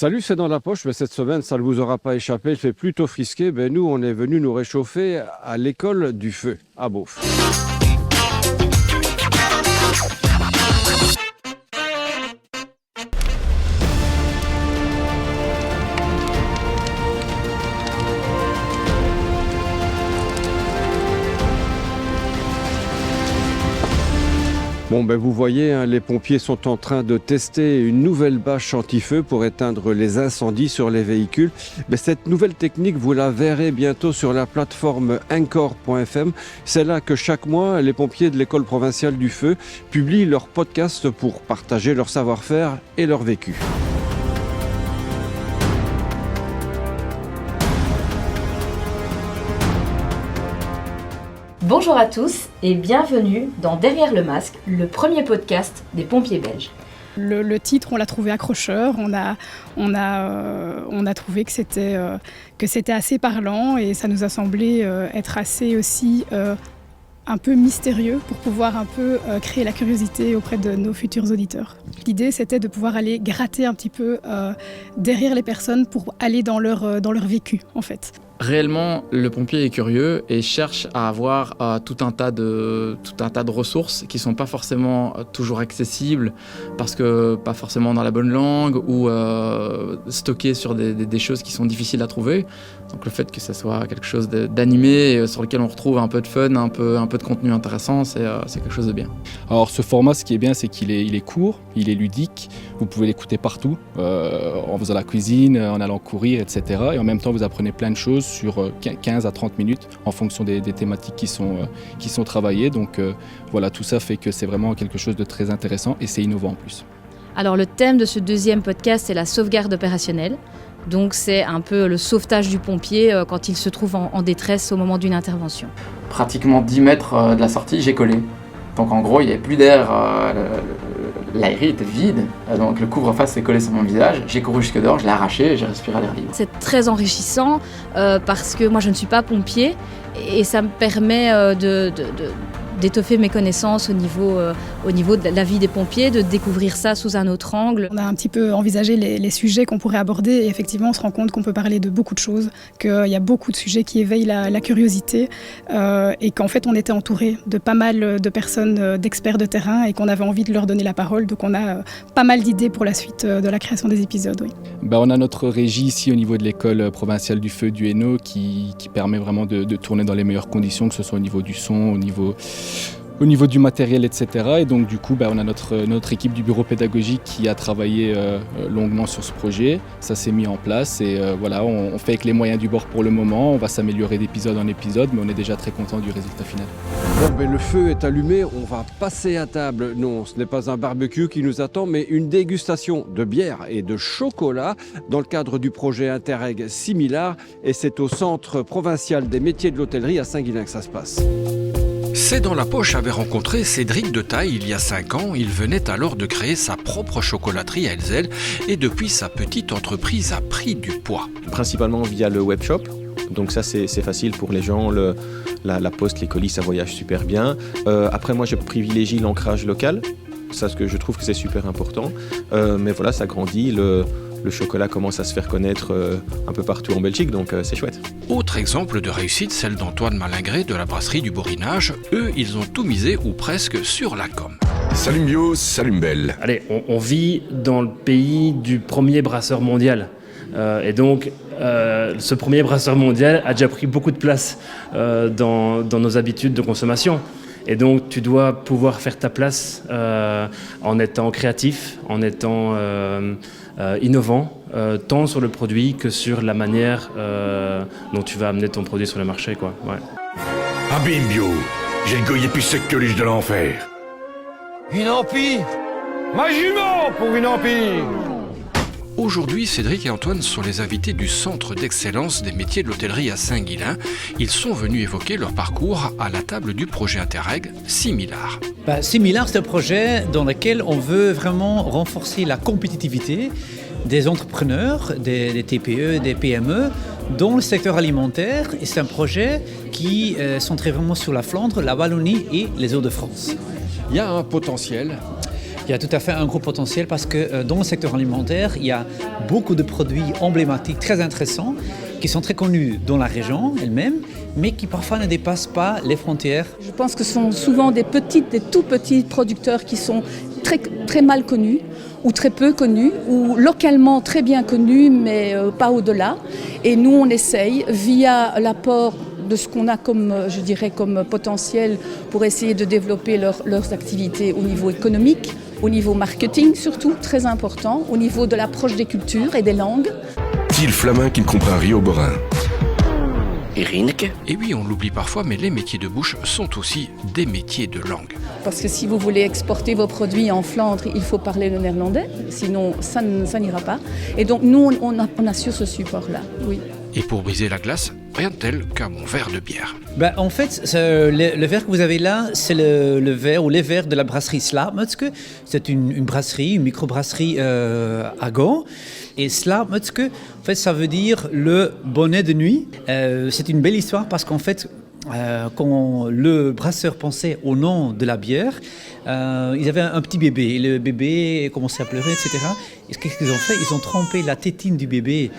Salut, c'est dans la poche, mais cette semaine, ça ne vous aura pas échappé, il fait plutôt frisqué. Nous, on est venu nous réchauffer à l'école du feu, à Beauf. Vous voyez, les pompiers sont en train de tester une nouvelle bâche anti-feu pour éteindre les incendies sur les véhicules. Cette nouvelle technique, vous la verrez bientôt sur la plateforme encore.fm. C'est là que chaque mois, les pompiers de l'école provinciale du feu publient leur podcast pour partager leur savoir-faire et leur vécu. Bonjour à tous et bienvenue dans Derrière le masque, le premier podcast des pompiers belges. Le titre, on l'a trouvé accrocheur, on a trouvé que c'était assez parlant et ça nous a semblé être assez aussi un peu mystérieux pour pouvoir un peu créer la curiosité auprès de nos futurs auditeurs. L'idée, c'était de pouvoir aller gratter un petit peu derrière les personnes pour aller dans leur vécu, en fait. Réellement, le pompier est curieux et cherche à avoir tout un tas de ressources qui ne sont pas forcément toujours accessibles parce que pas forcément dans la bonne langue ou stockées sur des choses qui sont difficiles à trouver. Donc le fait que ce soit quelque chose d'animé sur lequel on retrouve un peu de fun, un peu de contenu intéressant, c'est quelque chose de bien. Alors ce format, ce qui est bien, c'est qu'il est court, il est ludique, vous pouvez l'écouter partout, en faisant la cuisine, en allant courir, etc. Et en même temps, vous apprenez plein de choses sur 15 à 30 minutes en fonction des thématiques qui sont travaillées. Donc voilà, tout ça fait que c'est vraiment quelque chose de très intéressant et c'est innovant en plus. Alors le thème de ce deuxième podcast, c'est la sauvegarde opérationnelle. Donc c'est un peu le sauvetage du pompier quand il se trouve en détresse au moment d'une intervention. Pratiquement 10 mètres de la sortie, j'ai collé. Donc en gros, il n'y avait plus d'air, l'aéré était vide, donc le couvre-face s'est collé sur mon visage. J'ai couru jusque dehors, je l'ai arraché et j'ai respiré à l'air libre. C'est très enrichissant parce que moi je ne suis pas pompier et ça me permet d'étoffer mes connaissances au niveau de la vie des pompiers, de découvrir ça sous un autre angle. On a un petit peu envisagé les sujets qu'on pourrait aborder et effectivement on se rend compte qu'on peut parler de beaucoup de choses, qu'il y a beaucoup de sujets qui éveillent la curiosité et qu'en fait on était entouré de pas mal de personnes, d'experts de terrain et qu'on avait envie de leur donner la parole. Donc on a pas mal d'idées pour la suite de la création des épisodes. Oui. On a notre régie ici au niveau de l'école provinciale du feu du Hainaut qui permet vraiment de tourner dans les meilleures conditions, que ce soit au niveau du son, au niveau du matériel, etc. Et donc du coup, on a notre équipe du bureau pédagogique qui a travaillé longuement sur ce projet. Ça s'est mis en place et voilà, on fait avec les moyens du bord pour le moment. On va s'améliorer d'épisode en épisode, mais on est déjà très content du résultat final. Le feu est allumé, on va passer à table. Non, ce n'est pas un barbecue qui nous attend, mais une dégustation de bière et de chocolat dans le cadre du projet Interreg Similar. Et c'est au Centre provincial des métiers de l'hôtellerie à Saint-Guilain que ça se passe. C'est dans la poche avait rencontré Cédric de Taille il y a 5 ans. Il venait alors de créer sa propre chocolaterie à Elzel et depuis sa petite entreprise a pris du poids. Principalement via le webshop. Donc ça c'est facile pour les gens, la poste, les colis ça voyage super bien. Après moi je privilégie l'ancrage local, ça ce que je trouve que c'est super important. Mais voilà, ça grandit, le chocolat commence à se faire connaître un peu partout en Belgique, donc c'est chouette. Autre exemple de réussite, celle d'Antoine Malingré de la brasserie du Borinage. Eux, ils ont tout misé ou presque sur la com. Salut bio, salut belle. Allez, on vit dans le pays du premier brasseur mondial. Et donc, ce premier brasseur mondial a déjà pris beaucoup de place dans nos habitudes de consommation. Et donc, tu dois pouvoir faire ta place en étant créatif, en étant innovant, tant sur le produit que sur la manière dont tu vas amener ton produit sur le marché, quoi. Ouais. Ah bim bio, j'ai le goyer plus sec que l'huile de l'enfer. Une empire. Ma jument pour une empire. Aujourd'hui, Cédric et Antoine sont les invités du Centre d'excellence des métiers de l'hôtellerie à Saint-Guilain. Ils sont venus évoquer leur parcours à la table du projet Interreg Similar. Similar, c'est un projet dans lequel on veut vraiment renforcer la compétitivité des entrepreneurs, des TPE, des PME dans le secteur alimentaire. Et c'est un projet qui est centré vraiment sur la Flandre, la Wallonie et les Hauts-de-France. Il y a un potentiel. il y a tout à fait un gros potentiel parce que dans le secteur alimentaire, il y a beaucoup de produits emblématiques très intéressants qui sont très connus dans la région elle-même, mais qui parfois ne dépassent pas les frontières. Je pense que ce sont souvent des tout petits producteurs qui sont très, très mal connus ou très peu connus, ou localement très bien connus, mais pas au-delà. Et nous, on essaye, via l'apport de ce qu'on a comme, je dirais, comme potentiel pour essayer de développer leurs activités au niveau économique, au niveau marketing surtout, très important, au niveau de l'approche des cultures et des langues. Qui le flamand qui ne comprend rien au borin? Et oui, on l'oublie parfois, mais les métiers de bouche sont aussi des métiers de langue. Parce que si vous voulez exporter vos produits en Flandre, il faut parler le néerlandais, sinon ça n'ira pas. Et donc nous, on assure ce support-là, oui. Et pour briser la glace, rien de tel qu'un bon verre de bière. En fait, le verre que vous avez là, c'est le verre ou les verres de la brasserie Slaapmutske. C'est une brasserie, une microbrasserie à Gand. Et Slaapmutske, en fait, ça veut dire le bonnet de nuit. C'est une belle histoire parce qu'en fait, quand le brasseur pensait au nom de la bière, ils avaient un petit bébé. Et le bébé commençait à pleurer, etc. Et qu'est-ce qu'ils ont fait? Ils ont trempé la tétine du bébé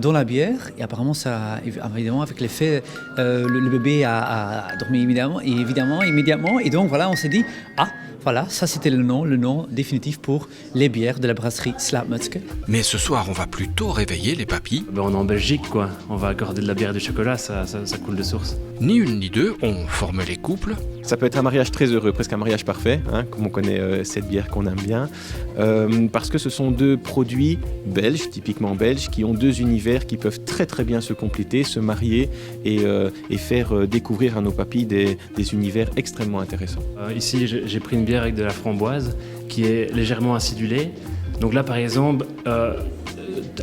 dans la bière. Et apparemment, ça, évidemment, avec l'effet, le bébé a dormi immédiatement. Et donc, voilà, on s'est dit, voilà, ça c'était le nom définitif pour les bières de la brasserie Slaapmutske. Mais ce soir, on va plutôt réveiller les papis. On est en Belgique, quoi. On va accorder de la bière et du chocolat, ça coule de source. Ni une ni deux, on forme les couples. Ça peut être un mariage très heureux, presque un mariage parfait, comme on connaît cette bière qu'on aime bien. Parce que ce sont deux produits belges, typiquement belges, qui ont deux univers qui peuvent très très bien se compléter, se marier et faire découvrir à nos papis des univers extrêmement intéressants. Ici, j'ai pris une bière avec de la framboise qui est légèrement acidulée. Donc là, par exemple,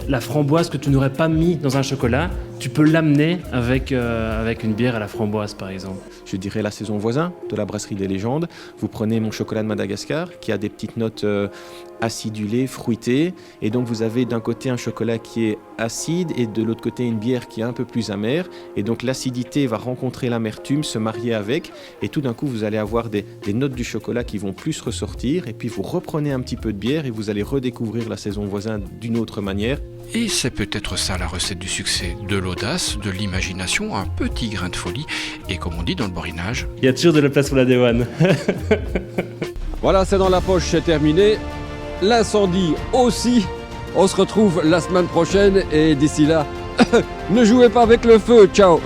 la framboise que tu n'aurais pas mis dans un chocolat, tu peux l'amener avec une bière à la framboise, par exemple. Je dirais la saison voisin de la brasserie des légendes. Vous prenez mon chocolat de Madagascar qui a des petites notes acidulées, fruitées. Et donc vous avez d'un côté un chocolat qui est acide et de l'autre côté une bière qui est un peu plus amère. Et donc l'acidité va rencontrer l'amertume, se marier avec. Et tout d'un coup, vous allez avoir des notes du chocolat qui vont plus ressortir. Et puis vous reprenez un petit peu de bière et vous allez redécouvrir la saison voisin d'une autre manière. Et c'est peut-être ça la recette du succès, de l'audace, de l'imagination, un petit grain de folie, et comme on dit dans le borinage... Il y a toujours de la place pour la déwane. Voilà, c'est dans la poche, c'est terminé. L'incendie aussi. On se retrouve la semaine prochaine, et d'ici là, ne jouez pas avec le feu, ciao.